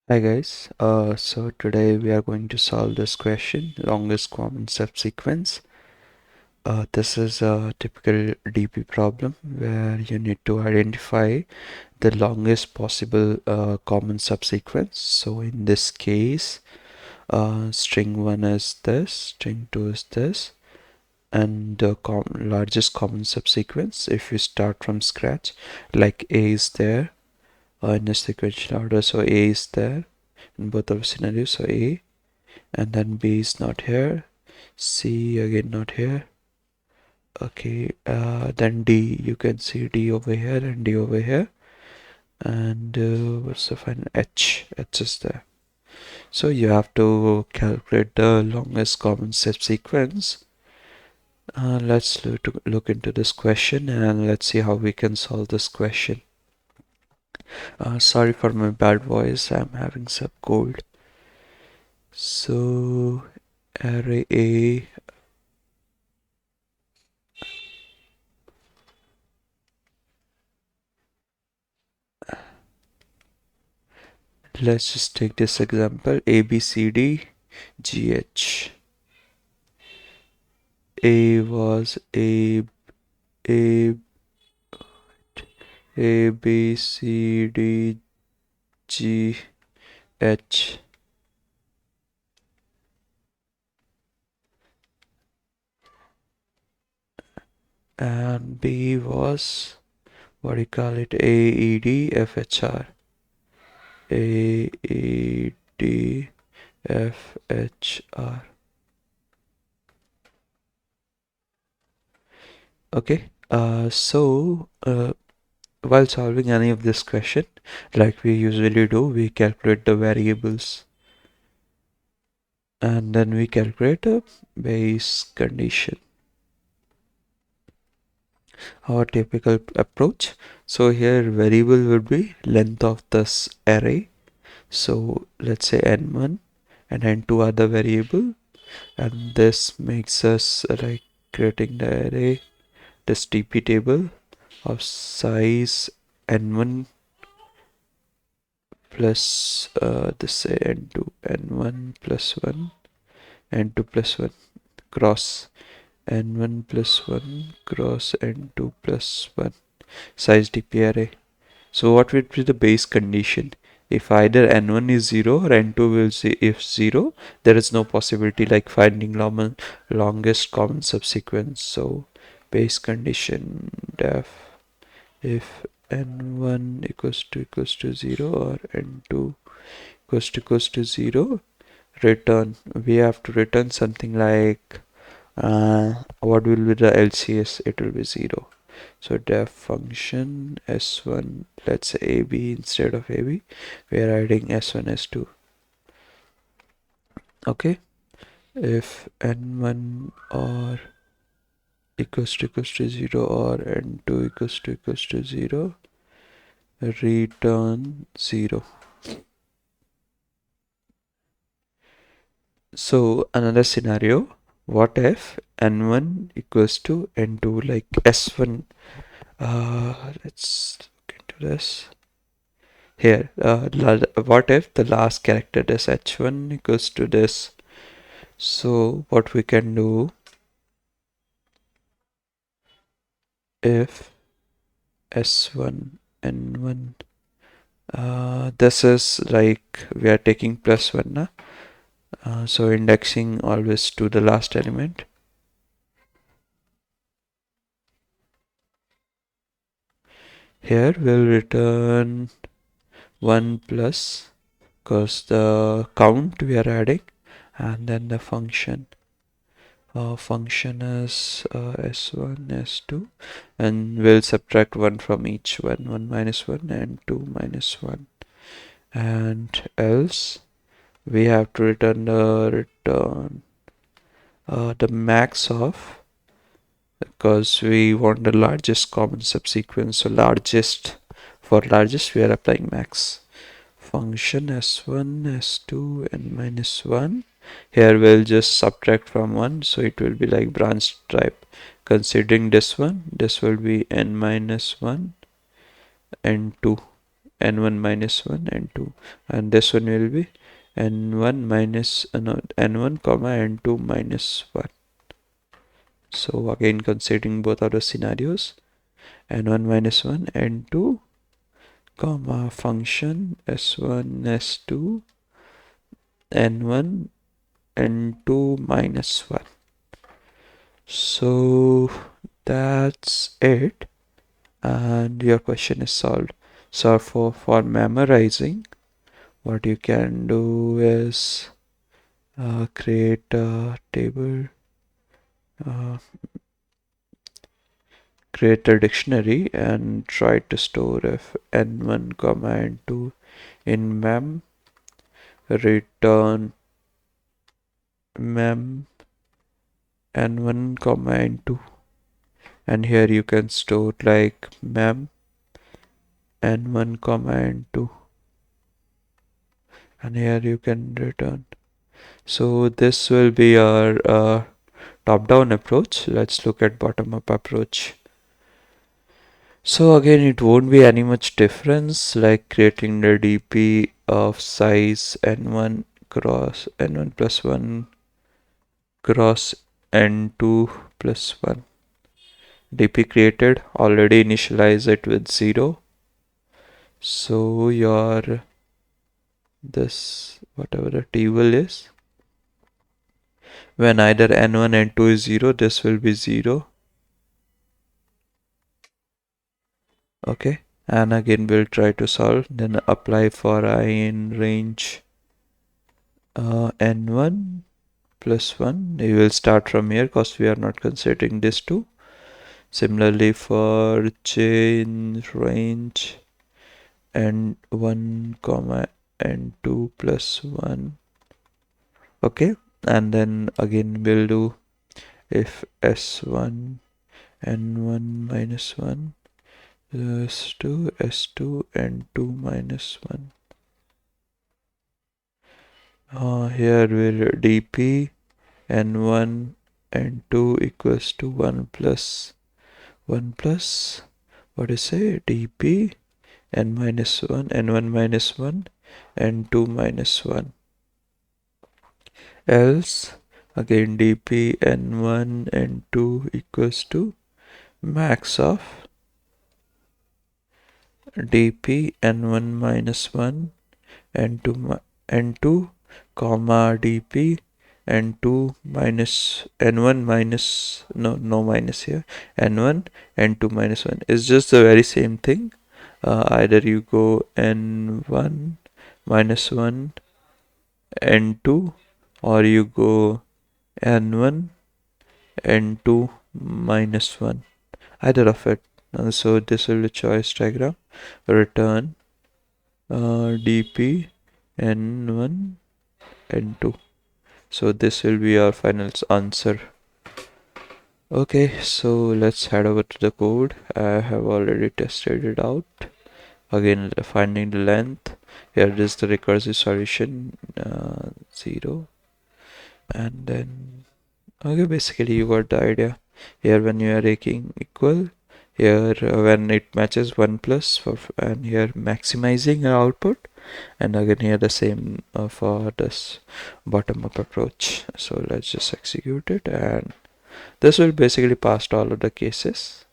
Hi guys, so today we are going to solve this question, longest common subsequence. This is a typical DP problem where you need to identify the longest possible common subsequence. So in this case, string 1 is this, string 2 is this, and the largest common subsequence, if you start from scratch, like A is there in a sequential order, so A is there in both of scenarios, so A, and then B is not here, C again not here. Okay, then D, you can see D over here and D over here, and what's the final H is there. So you have to calculate the longest common subsequence. Let's look into this question and let's see how we can solve this question. Sorry for my bad voice, I'm having some cold. So array A, let's just take this example, A, B, C, D, G, H. A was A, A, B, C, D, G, H. And B was, what do you call it, A, E, D, F, H, R. A, E, D, F, H, R. Okay, while solving any of this question, like we usually do, we calculate the variables and then we calculate a base condition. Our typical approach. So here variable would be length of this array. So let's say n1 and n2 are the variable, and this makes us like creating the array, this TP table of size n1 plus this say n2, n1 plus 1, n2 plus 1 cross n1 plus 1 cross n2 plus 1 size TP array. So what would be the base condition? If either n1 is 0 or n2 will say if 0, there is no possibility like finding longest common subsequence. So base condition def if n1 equals to 0 or n2 equals to 0, return, we have to return something like what will be the LCS? It will be 0. So def function s1, let's say ab instead of ab, we are adding s1 s2. Okay, if n1 or equals to 0 or n2 equals to 0, return 0. So another scenario, what if n1 equals to n2, like s1, let's look into this. Here, what if the last character is h1 equals to this? So what we can do, if s1 n1, this is like we are taking plus 1 na? So indexing always to the last element. Here we'll return 1 plus, because the count we are adding, and then the function function is s1 s2, and we'll subtract 1 from each one, 1 minus 1 and 2 minus 1, and else we have to return the max of, because we want the largest common subsequence, so for largest we are applying max. Function s1 s2 and minus 1. Here we'll just subtract from 1, so it will be like branch type. Considering this one, this will be n minus 1 and 2, n1 minus 1 n2, and this one will be n1 minus no, n1 comma n2 minus 1. So again considering both of the scenarios, n1 minus 1 n2 comma function s1 s2 n1 n2 minus 1. So that's it, and your question is solved. So for memorizing, what you can do is create a table, uh, create a dictionary and try to store if n1 comma n2 in mem, return mem n1 comma n2, and here you can store like mem n1 comma n2, and here you can return. So this will be our top-down approach. Let's look at bottom-up approach. So again, it won't be any much difference, like creating the DP of size n1 cross n1 plus 1 cross n2 plus 1. DP created, already initialize it with 0. So your this whatever the table is, when either n1 n2 is 0, this will be 0. Okay, and again we'll try to solve, then apply for I in range n1 plus 1. You will start from here because we are not considering this 2. Similarly for j in range n1 comma n2 plus 1. Okay, and then again we'll do if s1 n1 minus 1 s2 s2 n2 minus 1. Here we'll dp n1 n2 equals to 1 plus what is say dp n minus 1 n1 minus 1 n2 minus 1, else again dp n1 n2 equals to max of dp n1 minus 1 n2 comma dp n2 minus n1 minus no minus here n1 n2 minus 1 is just the very same thing. Either you go n1 minus 1 n2 or you go n1 n2 minus 1, either of it. So this will be choice diagram, return dp n1 n2. So this will be our final answer. Okay, so let's head over to the code. I have already tested it out. Again, finding the length. Here is the recursive solution 0, and then okay, basically you got the idea. Here when you are taking equal, here when it matches 1 plus and here maximizing your output, and again here the same for this bottom up approach. So let's just execute it, and this will basically pass all of the cases.